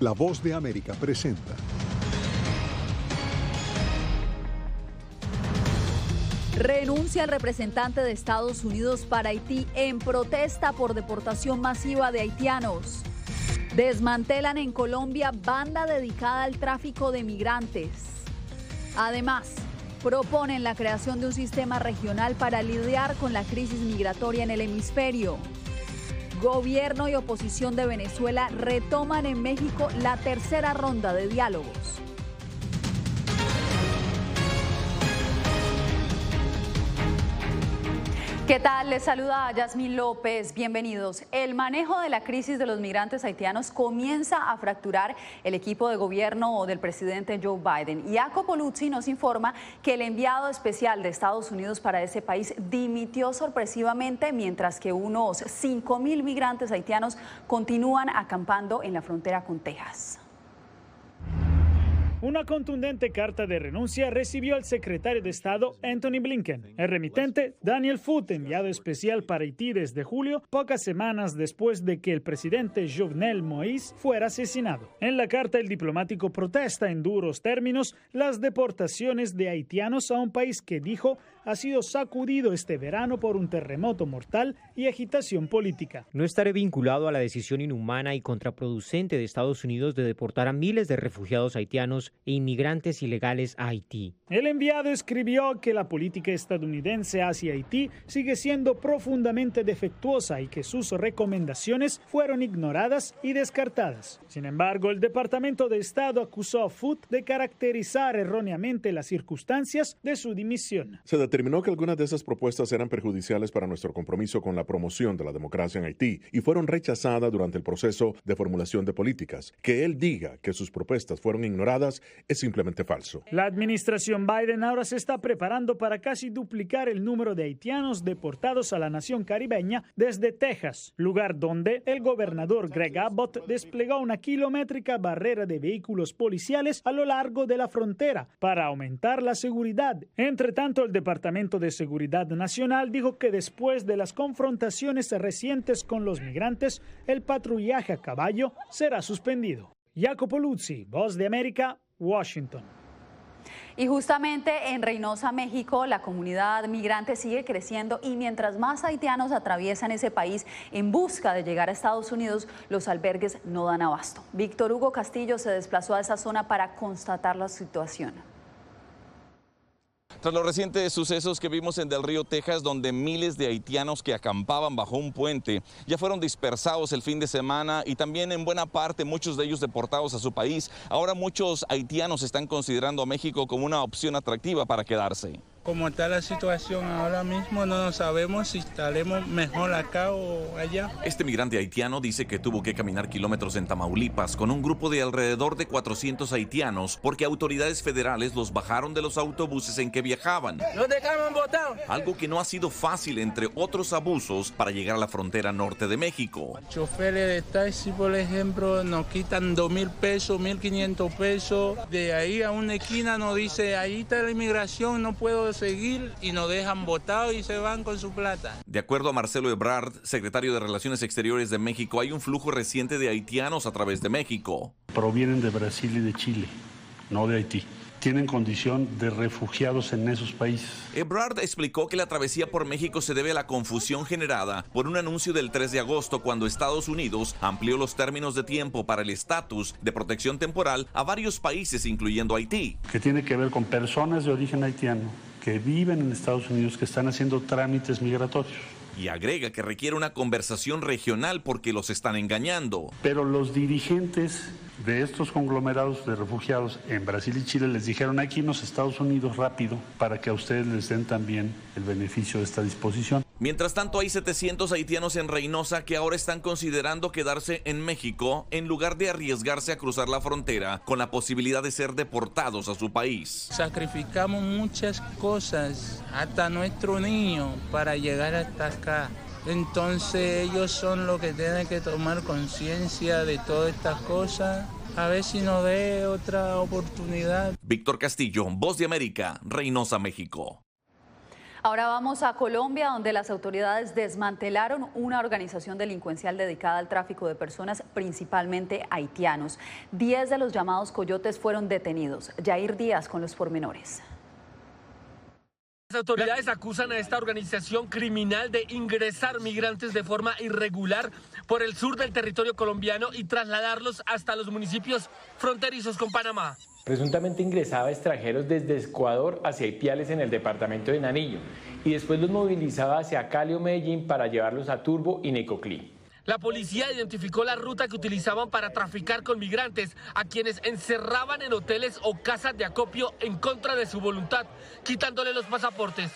La Voz de América presenta. Renuncia el representante de Estados Unidos para Haití en protesta por deportación masiva de haitianos. Desmantelan en Colombia banda dedicada al tráfico de migrantes. Además, proponen la creación de un sistema regional para lidiar con la crisis migratoria en el hemisferio. Gobierno y oposición de Venezuela retoman en México la tercera ronda de diálogos. ¿Qué tal? Les saluda Yasmín López. Bienvenidos. El manejo de la crisis de los migrantes haitianos comienza a fracturar el equipo de gobierno del presidente Joe Biden. Jacopo Luzzi nos informa que el enviado especial de Estados Unidos para ese país dimitió sorpresivamente, mientras que unos 5.000 migrantes haitianos continúan acampando en la frontera con Texas. Una contundente carta de renuncia recibió el secretario de Estado Antony Blinken. El remitente, Daniel Foote, enviado especial para Haití desde julio, pocas semanas después de que el presidente Jovenel Moïse fuera asesinado. En la carta, el diplomático protesta en duros términos las deportaciones de haitianos a un país que dijo ha sido sacudido este verano por un terremoto mortal y agitación política. No estaré vinculado a la decisión inhumana y contraproducente de Estados Unidos de deportar a miles de refugiados haitianos e inmigrantes ilegales a Haití. El enviado escribió que la política estadounidense hacia Haití sigue siendo profundamente defectuosa y que sus recomendaciones fueron ignoradas y descartadas. Sin embargo, el Departamento de Estado acusó a Foote de caracterizar erróneamente las circunstancias de su dimisión. Se determinó que algunas de esas propuestas eran perjudiciales para nuestro compromiso con la promoción de la democracia en Haití y fueron rechazadas durante el proceso de formulación de políticas. Que él diga que sus propuestas fueron ignoradas es simplemente falso. La administración Biden ahora se está preparando para casi duplicar el número de haitianos deportados a la nación caribeña desde Texas, lugar donde el gobernador Greg Abbott desplegó una kilométrica barrera de vehículos policiales a lo largo de la frontera para aumentar la seguridad. Entre tanto, el Departamento de Seguridad Nacional dijo que después de las confrontaciones recientes con los migrantes, el patrullaje a caballo será suspendido. Jacopo Luzzi, Voz de América, Washington. Y justamente en Reynosa, México, la comunidad migrante sigue creciendo y mientras más haitianos atraviesan ese país en busca de llegar a Estados Unidos, los albergues no dan abasto. Víctor Hugo Castillo se desplazó a esa zona para constatar la situación. Tras los recientes sucesos que vimos en Del Río, Texas, donde miles de haitianos que acampaban bajo un puente ya fueron dispersados el fin de semana y también en buena parte muchos de ellos deportados a su país, ahora muchos haitianos están considerando a México como una opción atractiva para quedarse. Como está la situación ahora mismo, no sabemos si estaremos mejor acá o allá. Este migrante haitiano dice que tuvo que caminar kilómetros en Tamaulipas con un grupo de alrededor de 400 haitianos porque autoridades federales los bajaron de los autobuses en que viajaban. ¡Nos dejaron botados! Algo que no ha sido fácil, entre otros abusos, para llegar a la frontera norte de México. Choferes de taxi, por ejemplo, nos quitan 2,000 pesos, 1,500 pesos. De ahí a una esquina nos dice, ahí está la inmigración, no puedo seguir, y nos dejan botados y se van con su plata. De acuerdo a Marcelo Ebrard, secretario de Relaciones Exteriores de México, hay un flujo reciente de haitianos a través de México. Provienen de Brasil y de Chile, no de Haití. Tienen condición de refugiados en esos países. Ebrard explicó que la travesía por México se debe a la confusión generada por un anuncio del 3 de agosto cuando Estados Unidos amplió los términos de tiempo para el estatus de protección temporal a varios países, incluyendo Haití. Que tiene que ver con personas de origen haitiano que viven en Estados Unidos, que están haciendo trámites migratorios. Y agrega que requiere una conversación regional porque los están engañando. Pero los dirigentes de estos conglomerados de refugiados en Brasil y Chile les dijeron aquí en los Estados Unidos rápido para que a ustedes les den también el beneficio de esta disposición. Mientras tanto, hay 700 haitianos en Reynosa que ahora están considerando quedarse en México en lugar de arriesgarse a cruzar la frontera con la posibilidad de ser deportados a su país. Sacrificamos muchas cosas, hasta nuestro niño, para llegar hasta acá. Entonces ellos son los que tienen que tomar conciencia de todas estas cosas. A ver si nos dé otra oportunidad. Víctor Castillo, Voz de América, Reynosa, México. Ahora vamos a Colombia, donde las autoridades desmantelaron una organización delincuencial dedicada al tráfico de personas, principalmente haitianos. 10 de los llamados coyotes fueron detenidos. Yair Díaz con los pormenores. Las autoridades acusan a esta organización criminal de ingresar migrantes de forma irregular por el sur del territorio colombiano y trasladarlos hasta los municipios fronterizos con Panamá. Presuntamente ingresaba extranjeros desde Ecuador hacia Ipiales en el departamento de Nariño y después los movilizaba hacia Cali o Medellín para llevarlos a Turbo y Necoclí. La policía identificó la ruta que utilizaban para traficar con migrantes, a quienes encerraban en hoteles o casas de acopio en contra de su voluntad, quitándole los pasaportes.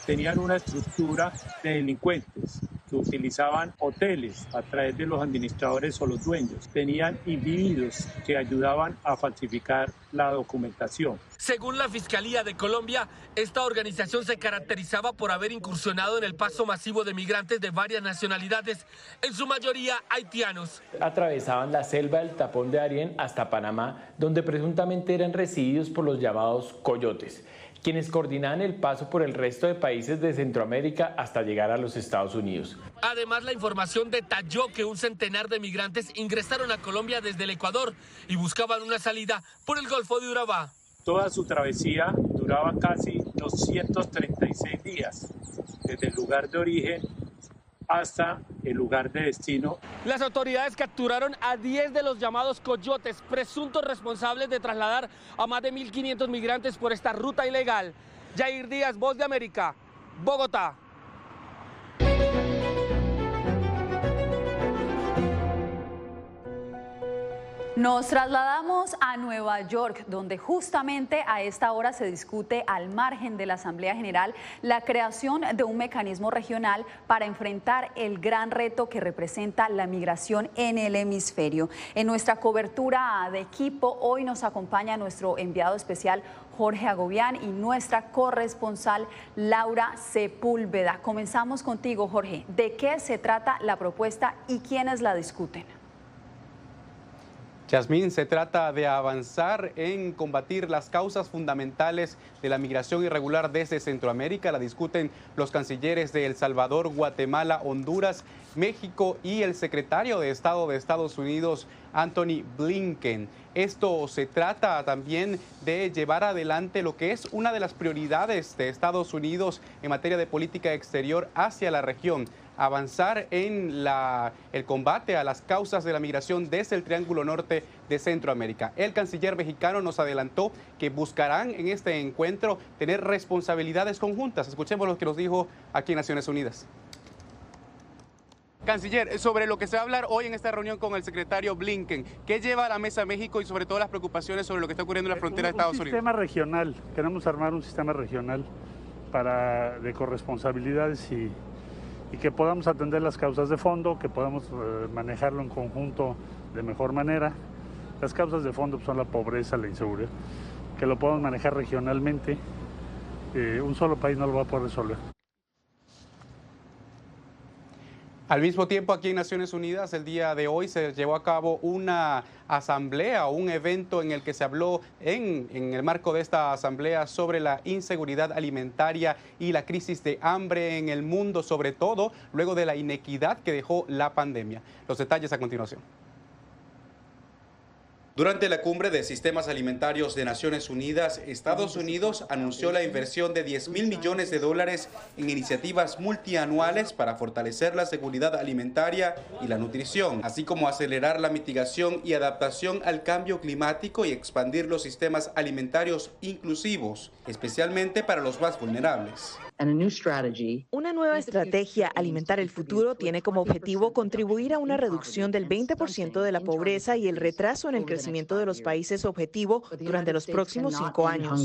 Tenían una estructura de delincuentes que utilizaban hoteles a través de los administradores o los dueños. Tenían individuos que ayudaban a falsificar la documentación. Según la Fiscalía de Colombia, esta organización se caracterizaba por haber incursionado en el paso masivo de migrantes de varias nacionalidades, en su mayoría haitianos. Atravesaban la selva del Tapón de Darién hasta Panamá, donde presuntamente eran recibidos por los llamados coyotes, quienes coordinaban el paso por el resto de países de Centroamérica hasta llegar a los Estados Unidos. Además, la información detalló que un centenar de migrantes ingresaron a Colombia desde el Ecuador y buscaban una salida por el Golfo de Urabá. Toda su travesía duraba casi 236 días, desde el lugar de origen hasta el lugar de destino. Las autoridades capturaron a 10 de los llamados coyotes, presuntos responsables de trasladar a más de 1.500 migrantes por esta ruta ilegal. Yair Díaz, Voz de América, Bogotá. Nos trasladamos a Nueva York, donde justamente a esta hora se discute al margen de la Asamblea General la creación de un mecanismo regional para enfrentar el gran reto que representa la migración en el hemisferio. En nuestra cobertura de equipo hoy nos acompaña nuestro enviado especial Jorge Agobián y nuestra corresponsal Laura Sepúlveda. Comenzamos contigo, Jorge. ¿De qué se trata la propuesta y quiénes la discuten? Yasmín, se trata de avanzar en combatir las causas fundamentales de la migración irregular desde Centroamérica. La discuten los cancilleres de El Salvador, Guatemala, Honduras, México y el secretario de Estado de Estados Unidos, Anthony Blinken. Esto se trata también de llevar adelante lo que es una de las prioridades de Estados Unidos en materia de política exterior hacia la región. Avanzar en el combate a las causas de la migración desde el Triángulo Norte de Centroamérica. El canciller mexicano nos adelantó que buscarán en este encuentro tener responsabilidades conjuntas. Escuchemos lo que nos dijo aquí en Naciones Unidas. Canciller, sobre lo que se va a hablar hoy en esta reunión con el secretario Blinken, ¿qué lleva a la mesa México y sobre todo las preocupaciones sobre lo que está ocurriendo en la frontera de Estados Unidos? Un sistema regional, queremos armar un sistema regional de corresponsabilidades y que podamos atender las causas de fondo, que podamos manejarlo en conjunto de mejor manera. Las causas de fondo son la pobreza, la inseguridad, que lo podamos manejar regionalmente. Un solo país no lo va a poder resolver. Al mismo tiempo, aquí en Naciones Unidas, el día de hoy se llevó a cabo una asamblea, un evento en el que se habló en el marco de esta asamblea sobre la inseguridad alimentaria y la crisis de hambre en el mundo, sobre todo luego de la inequidad que dejó la pandemia. Los detalles a continuación. Durante la cumbre de sistemas alimentarios de Naciones Unidas, Estados Unidos anunció la inversión de $10.000 millones en iniciativas multianuales para fortalecer la seguridad alimentaria y la nutrición, así como acelerar la mitigación y adaptación al cambio climático y expandir los sistemas alimentarios inclusivos, especialmente para los más vulnerables. Una nueva estrategia Alimentar el Futuro tiene como objetivo contribuir a una reducción del 20% de la pobreza y el retraso en el crecimiento de los países objetivo durante los próximos 5 años.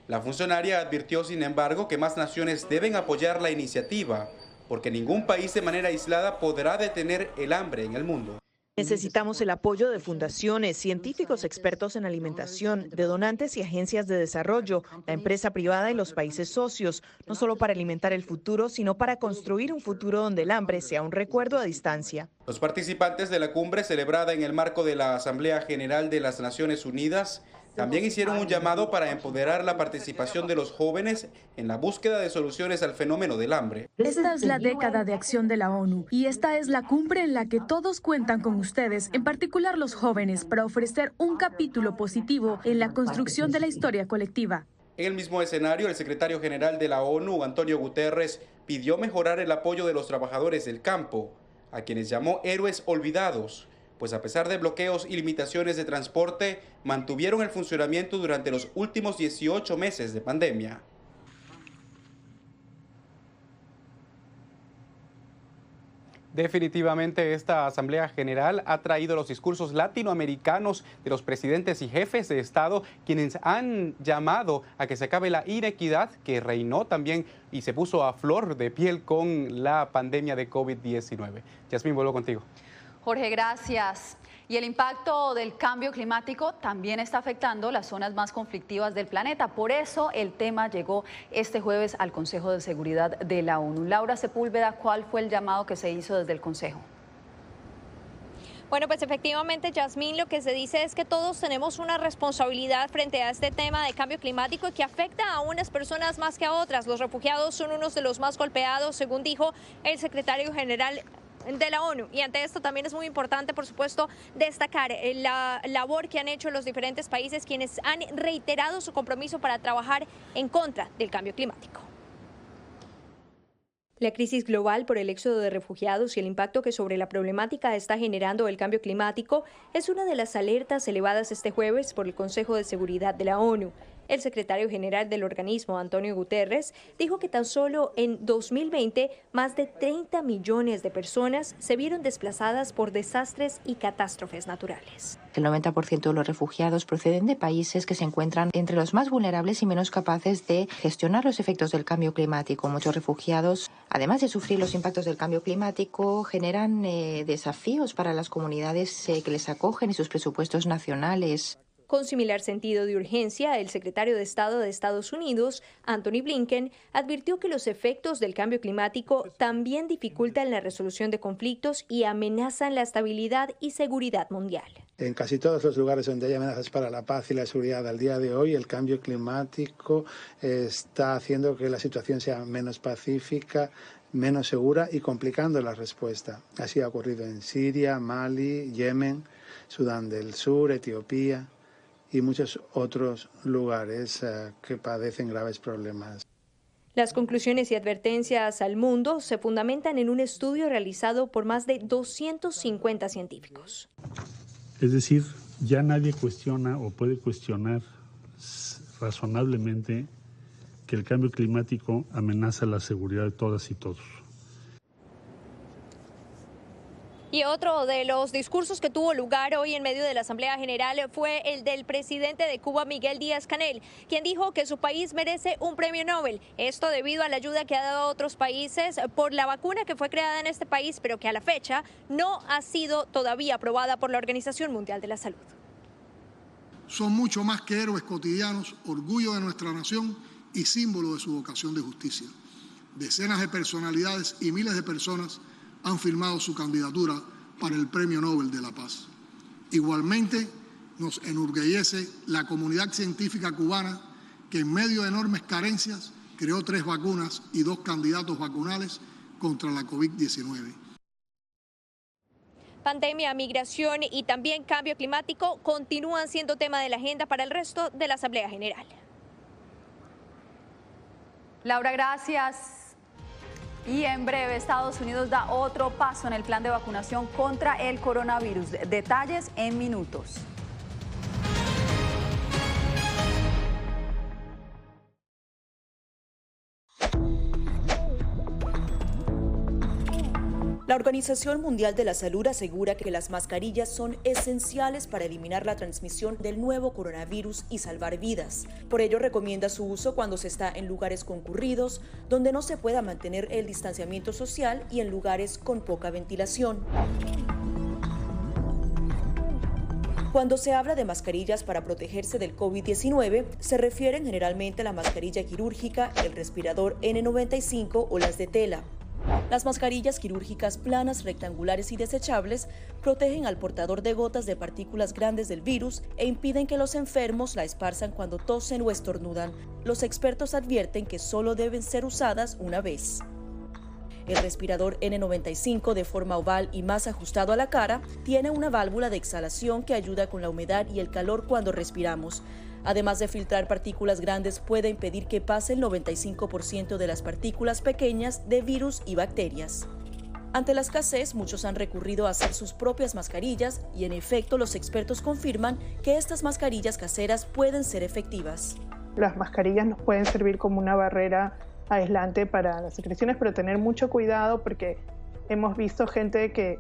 La funcionaria advirtió, sin embargo, que más naciones deben apoyar la iniciativa, porque ningún país de manera aislada podrá detener el hambre en el mundo. Necesitamos el apoyo de fundaciones, científicos expertos en alimentación, de donantes y agencias de desarrollo, la empresa privada y los países socios, no solo para alimentar el futuro, sino para construir un futuro donde el hambre sea un recuerdo a distancia. Los participantes de la cumbre, celebrada en el marco de la Asamblea General de las Naciones Unidas, También hicieron un llamado para empoderar la participación de los jóvenes en la búsqueda de soluciones al fenómeno del hambre. Esta es la década de acción de la ONU y esta es la cumbre en la que todos cuentan con ustedes, en particular los jóvenes, para ofrecer un capítulo positivo en la construcción de la historia colectiva. En el mismo escenario, el secretario general de la ONU, Antonio Guterres, pidió mejorar el apoyo de los trabajadores del campo, a quienes llamó héroes olvidados, pues a pesar de bloqueos y limitaciones de transporte, mantuvieron el funcionamiento durante los últimos 18 meses de pandemia. Definitivamente esta Asamblea General ha traído los discursos latinoamericanos de los presidentes y jefes de Estado, quienes han llamado a que se acabe la inequidad que reinó también y se puso a flor de piel con la pandemia de COVID-19. Yasmín, vuelvo contigo. Jorge, gracias. Y el impacto del cambio climático también está afectando las zonas más conflictivas del planeta. Por eso el tema llegó este jueves al Consejo de Seguridad de la ONU. Laura Sepúlveda, ¿cuál fue el llamado que se hizo desde el Consejo? Bueno, pues efectivamente, Yasmín, lo que se dice es que todos tenemos una responsabilidad frente a este tema de cambio climático que afecta a unas personas más que a otras. Los refugiados son unos de los más golpeados, según dijo el secretario general de la ONU. Y ante esto también es muy importante, por supuesto, destacar la labor que han hecho los diferentes países, quienes han reiterado su compromiso para trabajar en contra del cambio climático. La crisis global por el éxodo de refugiados y el impacto que sobre la problemática está generando el cambio climático es una de las alertas elevadas este jueves por el Consejo de Seguridad de la ONU. El secretario general del organismo, Antonio Guterres, dijo que tan solo en 2020 más de 30 millones de personas se vieron desplazadas por desastres y catástrofes naturales. El 90% de los refugiados proceden de países que se encuentran entre los más vulnerables y menos capaces de gestionar los efectos del cambio climático. Muchos refugiados, además de sufrir los impactos del cambio climático, generan desafíos para las comunidades que les acogen y sus presupuestos nacionales. Con similar sentido de urgencia, el secretario de Estado de Estados Unidos, Anthony Blinken, advirtió que los efectos del cambio climático también dificultan la resolución de conflictos y amenazan la estabilidad y seguridad mundial. En casi todos los lugares donde hay amenazas para la paz y la seguridad al día de hoy, el cambio climático está haciendo que la situación sea menos pacífica, menos segura y complicando la respuesta. Así ha ocurrido en Siria, Mali, Yemen, Sudán del Sur, Etiopía y muchos otros lugares que padecen graves problemas. Las conclusiones y advertencias al mundo se fundamentan en un estudio realizado por más de 250 científicos. Es decir, ya nadie cuestiona o puede cuestionar razonablemente que el cambio climático amenaza la seguridad de todas y todos. Y otro de los discursos que tuvo lugar hoy en medio de la Asamblea General fue el del presidente de Cuba, Miguel Díaz-Canel, quien dijo que su país merece un premio Nobel. Esto debido a la ayuda que ha dado a otros países por la vacuna que fue creada en este país, pero que a la fecha no ha sido todavía aprobada por la Organización Mundial de la Salud. Son mucho más que héroes cotidianos, orgullo de nuestra nación y símbolo de su vocación de justicia. Decenas de personalidades y miles de personas han firmado su candidatura para el Premio Nobel de la Paz. Igualmente, nos enorgullece la comunidad científica cubana que en medio de enormes carencias creó 3 vacunas y 2 candidatos vacunales contra la COVID-19. Pandemia, migración y también cambio climático continúan siendo tema de la agenda para el resto de la Asamblea General. Laura, gracias. Y en breve, Estados Unidos da otro paso en el plan de vacunación contra el coronavirus. Detalles en minutos. La Organización Mundial de la Salud asegura que las mascarillas son esenciales para eliminar la transmisión del nuevo coronavirus y salvar vidas. Por ello, recomienda su uso cuando se está en lugares concurridos, donde no se pueda mantener el distanciamiento social y en lugares con poca ventilación. Cuando se habla de mascarillas para protegerse del COVID-19, se refieren generalmente a la mascarilla quirúrgica, el respirador N95 o las de tela. Las mascarillas quirúrgicas planas, rectangulares y desechables protegen al portador de gotas de partículas grandes del virus e impiden que los enfermos la esparzan cuando tosen o estornudan. Los expertos advierten que solo deben ser usadas una vez. El respirador N95 de forma oval y más ajustado a la cara tiene una válvula de exhalación que ayuda con la humedad y el calor cuando respiramos. Además de filtrar partículas grandes, puede impedir que pase el 95% de las partículas pequeñas de virus y bacterias. Ante la escasez, muchos han recurrido a hacer sus propias mascarillas y en efecto los expertos confirman que estas mascarillas caseras pueden ser efectivas. Las mascarillas nos pueden servir como una barrera aislante para las secreciones, pero tener mucho cuidado porque hemos visto gente que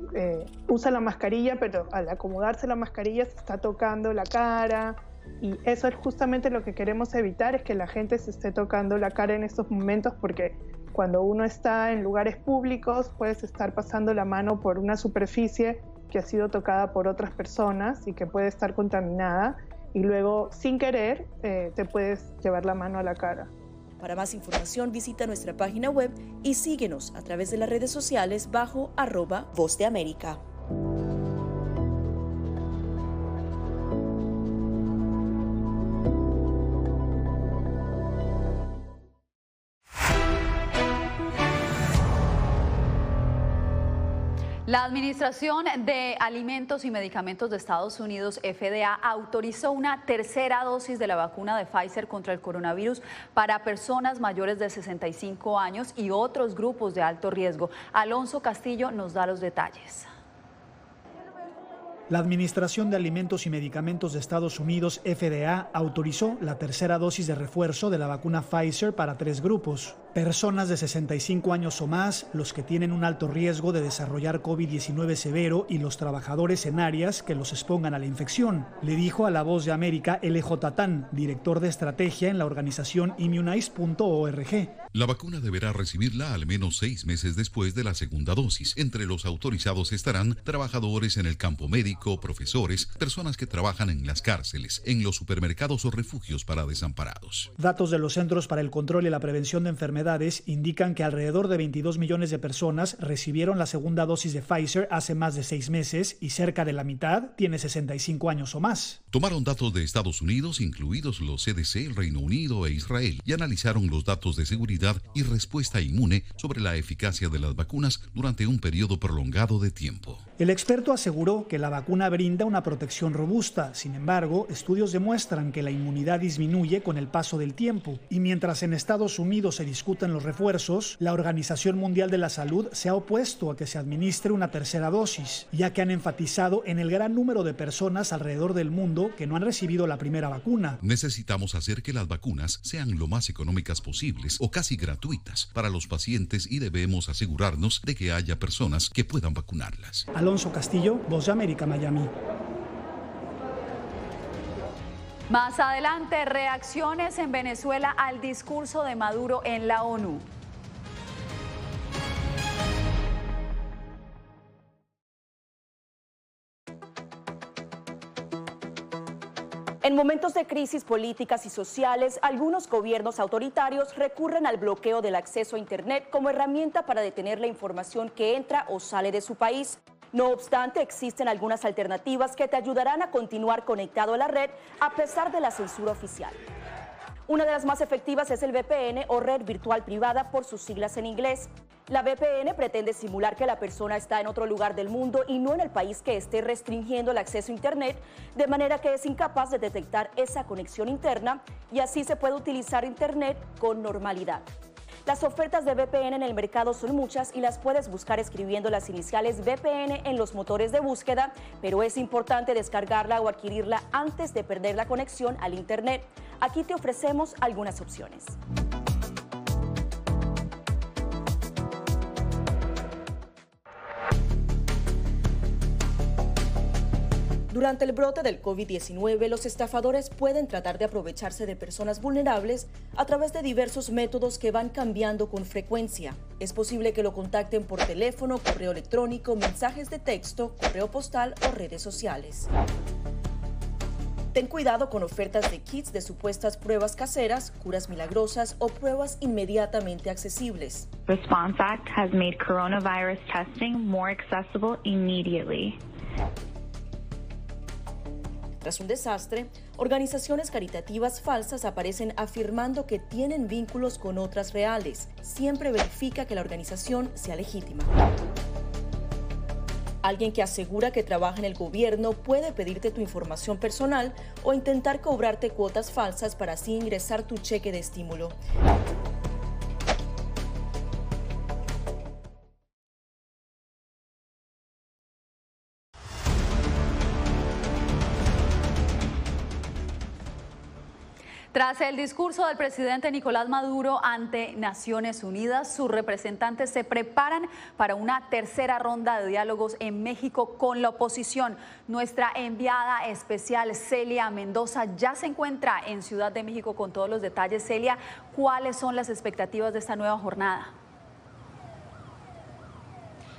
usa la mascarilla, pero al acomodarse la mascarilla se está tocando la cara. Y eso es justamente lo que queremos evitar, es que la gente se esté tocando la cara en estos momentos, porque cuando uno está en lugares públicos puedes estar pasando la mano por una superficie que ha sido tocada por otras personas y que puede estar contaminada y luego sin querer te puedes llevar la mano a la cara. Para más información visita nuestra página web y síguenos a través de las redes sociales bajo @Voz de América. La Administración de Alimentos y Medicamentos de Estados Unidos, FDA, autorizó una tercera dosis de la vacuna de Pfizer contra el coronavirus para personas mayores de 65 años y otros grupos de alto riesgo. Alonso Castillo nos da los detalles. La Administración de Alimentos y Medicamentos de Estados Unidos, FDA, autorizó la tercera dosis de refuerzo de la vacuna Pfizer para 3 grupos. Personas de 65 años o más, los que tienen un alto riesgo de desarrollar COVID-19 severo y los trabajadores en áreas que los expongan a la infección, le dijo a La Voz de América LJ Tan, director de estrategia en la organización Immunize.org. La vacuna deberá recibirla al menos 6 meses después de la segunda dosis. Entre los autorizados estarán trabajadores en el campo médico, profesores, personas que trabajan en las cárceles, en los supermercados o refugios para desamparados. Datos de los Centros para el Control y la Prevención de Enfermedades indican que alrededor de 22 millones de personas recibieron la segunda dosis de Pfizer hace más de 6 meses y cerca de la mitad tiene 65 años o más. Tomaron datos de Estados Unidos, incluidos los CDC, Reino Unido e Israel, y analizaron los datos de seguridad y respuesta inmune sobre la eficacia de las vacunas durante un periodo prolongado de tiempo. El experto aseguró que la vacuna brinda una protección robusta. Sin embargo, estudios demuestran que la inmunidad disminuye con el paso del tiempo. Y mientras en Estados Unidos se discuten los refuerzos, la Organización Mundial de la Salud se ha opuesto a que se administre una tercera dosis, ya que han enfatizado en el gran número de personas alrededor del mundo que no han recibido la primera vacuna. Necesitamos hacer que las vacunas sean lo más económicas posibles o casi gratuitas para los pacientes y debemos asegurarnos de que haya personas que puedan vacunarlas. Alonso Castillo, Voz de América, Miami. Más adelante, reacciones en Venezuela al discurso de Maduro en la ONU. En momentos de crisis políticas y sociales, algunos gobiernos autoritarios recurren al bloqueo del acceso a Internet como herramienta para detener la información que entra o sale de su país. No obstante, existen algunas alternativas que te ayudarán a continuar conectado a la red a pesar de la censura oficial. Una de las más efectivas es el VPN o red virtual privada por sus siglas en inglés. La VPN pretende simular que la persona está en otro lugar del mundo y no en el país que esté restringiendo el acceso a Internet, de manera que es incapaz de detectar esa conexión interna y así se puede utilizar Internet con normalidad. Las ofertas de VPN en el mercado son muchas y las puedes buscar escribiendo las iniciales VPN en los motores de búsqueda, pero es importante descargarla o adquirirla antes de perder la conexión al Internet. Aquí te ofrecemos algunas opciones. Durante el brote del COVID-19, los estafadores pueden tratar de aprovecharse de personas vulnerables a través de diversos métodos que van cambiando con frecuencia. Es posible que lo contacten por teléfono, correo electrónico, mensajes de texto, correo postal o redes sociales. Ten cuidado con ofertas de kits de supuestas pruebas caseras, curas milagrosas o pruebas inmediatamente accesibles. Response Act has made coronavirus testing more accessible immediately. Tras un desastre, organizaciones caritativas falsas aparecen afirmando que tienen vínculos con otras reales. Siempre verifica que la organización sea legítima. Alguien que asegura que trabaja en el gobierno puede pedirte tu información personal o intentar cobrarte cuotas falsas para así ingresar tu cheque de estímulo. Tras el discurso del presidente Nicolás Maduro ante Naciones Unidas, sus representantes se preparan para una tercera ronda de diálogos en México con la oposición. Nuestra enviada especial Celia Mendoza ya se encuentra en Ciudad de México con todos los detalles. Celia, ¿cuáles son las expectativas de esta nueva jornada?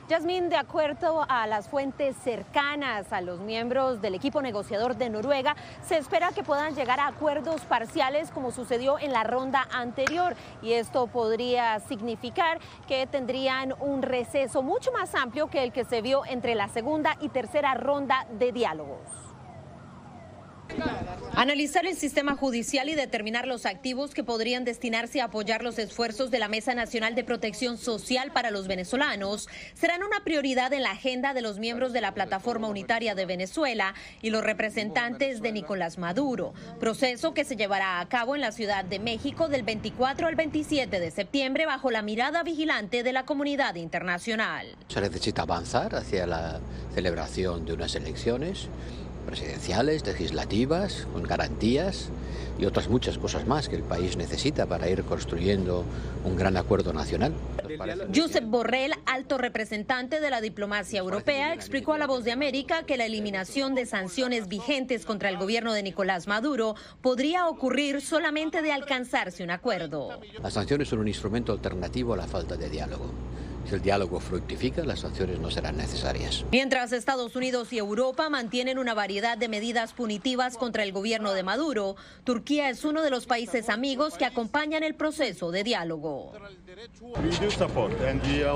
Yasmín, de acuerdo a las fuentes cercanas a los miembros del equipo negociador de Noruega, se espera que puedan llegar a acuerdos parciales como sucedió en la ronda anterior, y esto podría significar que tendrían un receso mucho más amplio que el que se vio entre la segunda y tercera ronda de diálogos. Analizar el sistema judicial y determinar los activos que podrían destinarse a apoyar los esfuerzos de la Mesa Nacional de Protección Social para los venezolanos serán una prioridad en la agenda de los miembros de la Plataforma Unitaria de Venezuela y los representantes de Nicolás Maduro, proceso que se llevará a cabo en la Ciudad de México del 24 al 27 de septiembre bajo la mirada vigilante de la comunidad internacional. Se necesita avanzar hacia la celebración de unas elecciones presidenciales, legislativas, con garantías y otras muchas cosas más que el país necesita para ir construyendo un gran acuerdo nacional. Josep Borrell, alto representante de la diplomacia europea, explicó a La Voz de América que la eliminación de sanciones vigentes contra el gobierno de Nicolás Maduro podría ocurrir solamente de alcanzarse un acuerdo. Las sanciones son un instrumento alternativo a la falta de diálogo. Si el diálogo fructifica, las sanciones no serán necesarias. Mientras Estados Unidos y Europa mantienen una variedad de medidas punitivas contra el gobierno de Maduro, Turquía es uno de los países amigos que acompañan el proceso de diálogo.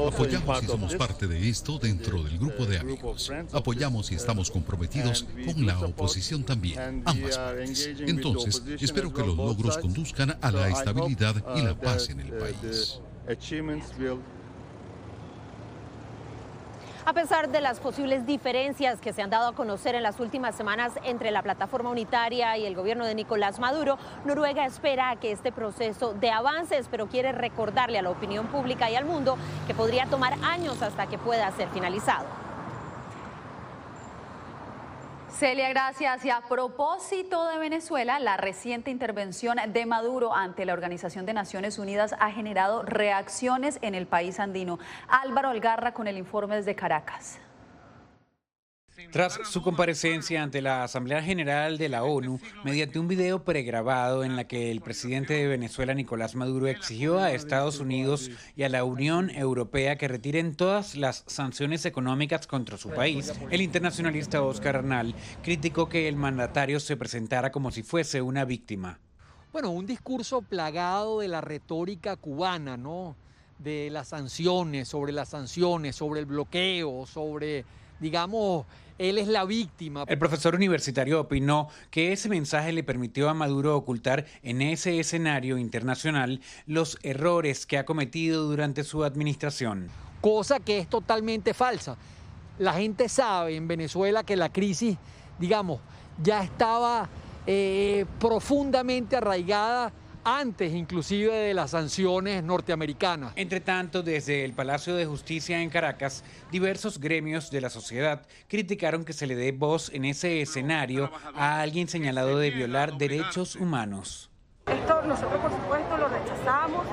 Apoyamos y somos parte de esto dentro del grupo de amigos. Apoyamos y estamos comprometidos con la oposición también, ambas partes. Entonces, espero que los logros conduzcan a la estabilidad y la paz en el país. A pesar de las posibles diferencias que se han dado a conocer en las últimas semanas entre la Plataforma Unitaria y el gobierno de Nicolás Maduro, Noruega espera que este proceso dé avances, pero quiere recordarle a la opinión pública y al mundo que podría tomar años hasta que pueda ser finalizado. Celia, gracias. Y a propósito de Venezuela, la reciente intervención de Maduro ante la Organización de Naciones Unidas ha generado reacciones en el país andino. Álvaro Algarra con el informe desde Caracas. Tras su comparecencia ante la Asamblea General de la ONU, mediante un video pregrabado en la que el presidente de Venezuela, Nicolás Maduro, exigió a Estados Unidos y a la Unión Europea que retiren todas las sanciones económicas contra su país, el internacionalista Oscar Arnal criticó que el mandatario se presentara como si fuese una víctima. Bueno, un discurso plagado de la retórica cubana, ¿no? De las sanciones, sobre el bloqueo, sobre, digamos, él es la víctima. El profesor universitario opinó que ese mensaje le permitió a Maduro ocultar en ese escenario internacional los errores que ha cometido durante su administración. Cosa que es totalmente falsa. La gente sabe en Venezuela que la crisis, digamos, ya estaba profundamente arraigada antes inclusive de las sanciones norteamericanas. Entre tanto, desde el Palacio de Justicia en Caracas, diversos gremios de la sociedad criticaron que se le dé voz en ese escenario a alguien señalado de violar derechos humanos. Esto nosotros por supuesto lo rechazamos.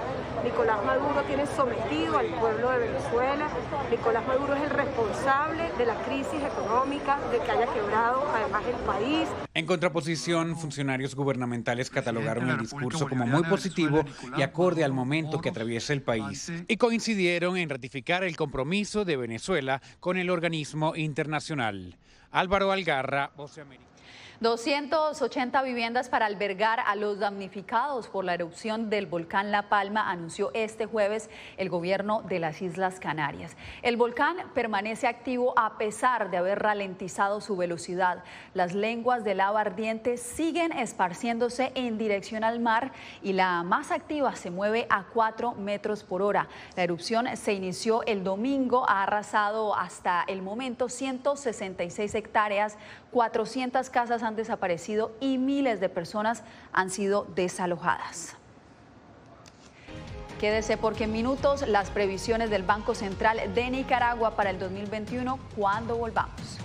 Nicolás Maduro tiene sometido al pueblo de Venezuela. Nicolás Maduro es el responsable de la crisis económica, de que haya quebrado además el país. En contraposición, funcionarios gubernamentales catalogaron el discurso como muy positivo y acorde al momento que atraviesa el país, y coincidieron en ratificar el compromiso de Venezuela con el organismo internacional. Álvaro Algarra, Voz de América. 280 viviendas para albergar a los damnificados por la erupción del volcán La Palma, anunció este jueves el gobierno de las Islas Canarias. El volcán permanece activo a pesar de haber ralentizado su velocidad. Las lenguas de lava ardiente siguen esparciéndose en dirección al mar y la más activa se mueve a 4 metros por hora. La erupción se inició el domingo, ha arrasado hasta el momento 166 hectáreas, 400 casas han desaparecido y miles de personas han sido desalojadas. Quédese porque en minutos las previsiones del Banco Central de Nicaragua para el 2021 cuando volvamos.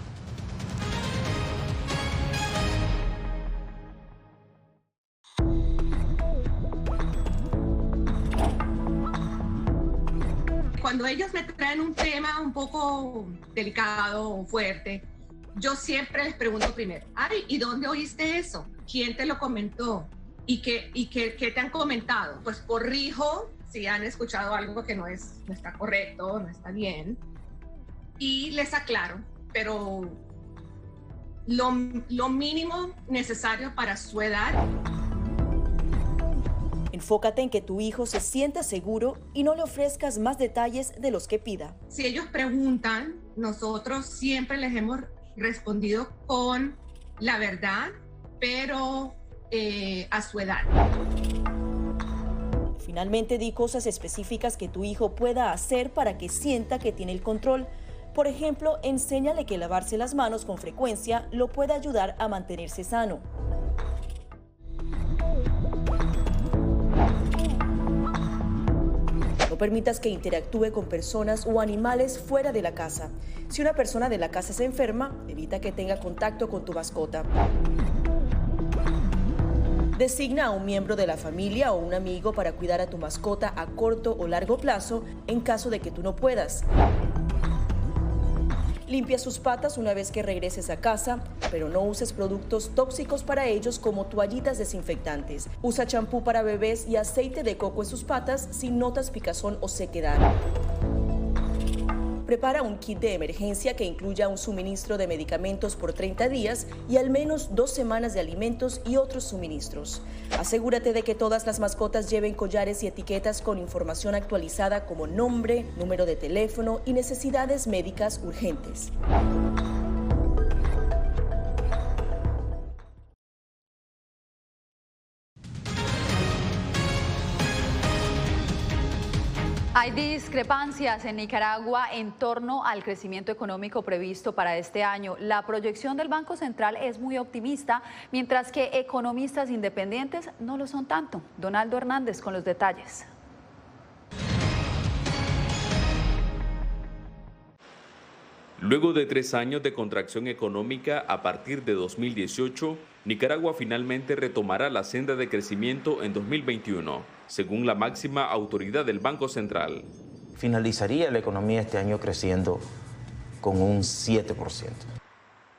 Cuando ellos me traen un tema un poco delicado o fuerte, yo siempre les pregunto primero, ay, ¿y dónde oíste eso? ¿Quién te lo comentó? ¿Y qué te han comentado? Pues corrijo si han escuchado algo que no está correcto, no está bien, y les aclaro, pero lo mínimo necesario para su edad. Enfócate en que tu hijo se sienta seguro y no le ofrezcas más detalles de los que pida. Si ellos preguntan, nosotros siempre les hemos respondido con la verdad, pero a su edad. Finalmente, di cosas específicas que tu hijo pueda hacer para que sienta que tiene el control. Por ejemplo, enséñale que lavarse las manos con frecuencia lo puede ayudar a mantenerse sano. No permitas que interactúe con personas o animales fuera de la casa. Si una persona de la casa se enferma, evita que tenga contacto con tu mascota. Designa a un miembro de la familia o un amigo para cuidar a tu mascota a corto o largo plazo en caso de que tú no puedas. Limpia sus patas una vez que regreses a casa, pero no uses productos tóxicos para ellos como toallitas desinfectantes. Usa champú para bebés y aceite de coco en sus patas si notas picazón o sequedad. Prepara un kit de emergencia que incluya un suministro de medicamentos por 30 días y al menos 2 semanas de alimentos y otros suministros. Asegúrate de que todas las mascotas lleven collares y etiquetas con información actualizada como nombre, número de teléfono y necesidades médicas urgentes. Hay discrepancias en Nicaragua en torno al crecimiento económico previsto para este año. La proyección del Banco Central es muy optimista, mientras que economistas independientes no lo son tanto. Donaldo Hernández con los detalles. Luego de 3 años de contracción económica a partir de 2018, Nicaragua finalmente retomará la senda de crecimiento en 2021, según la máxima autoridad del Banco Central. Finalizaría la economía este año creciendo con un 7%.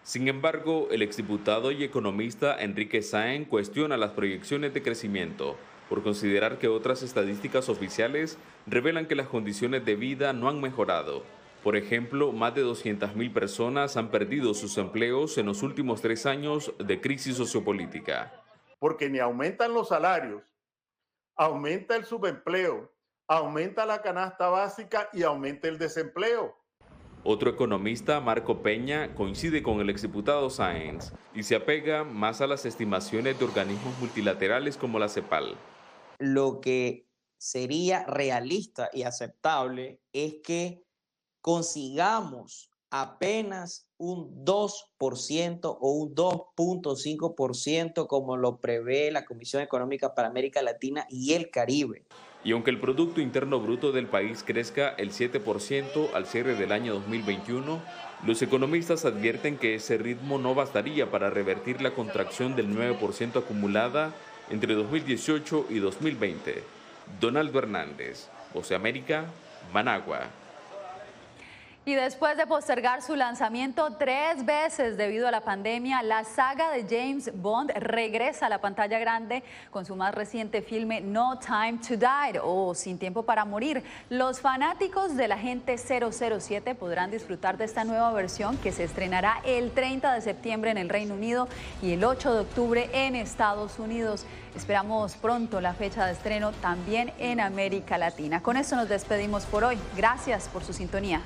Sin embargo, el exdiputado y economista Enrique Sáenz cuestiona las proyecciones de crecimiento por considerar que otras estadísticas oficiales revelan que las condiciones de vida no han mejorado. Por ejemplo, más de 200.000 personas han perdido sus empleos en los últimos 3 años de crisis sociopolítica. Porque ni aumentan los salarios, aumenta el subempleo, aumenta la canasta básica y aumenta el desempleo. Otro economista, Marco Peña, coincide con el exdiputado Sáenz y se apega más a las estimaciones de organismos multilaterales como la CEPAL. Lo que sería realista y aceptable es que consigamos apenas un 2% o un 2.5% como lo prevé la Comisión Económica para América Latina y el Caribe. Y aunque el Producto Interno Bruto del país crezca el 7% al cierre del año 2021, los economistas advierten que ese ritmo no bastaría para revertir la contracción del 9% acumulada entre 2018 y 2020. Donaldo Hernández, Voz de América, Managua. Y después de postergar su lanzamiento 3 veces debido a la pandemia, la saga de James Bond regresa a la pantalla grande con su más reciente filme No Time to Die o Sin Tiempo para Morir. Los fanáticos del Agente 007 podrán disfrutar de esta nueva versión que se estrenará el 30 de septiembre en el Reino Unido y el 8 de octubre en Estados Unidos. Esperamos pronto la fecha de estreno también en América Latina. Con esto nos despedimos por hoy. Gracias por su sintonía.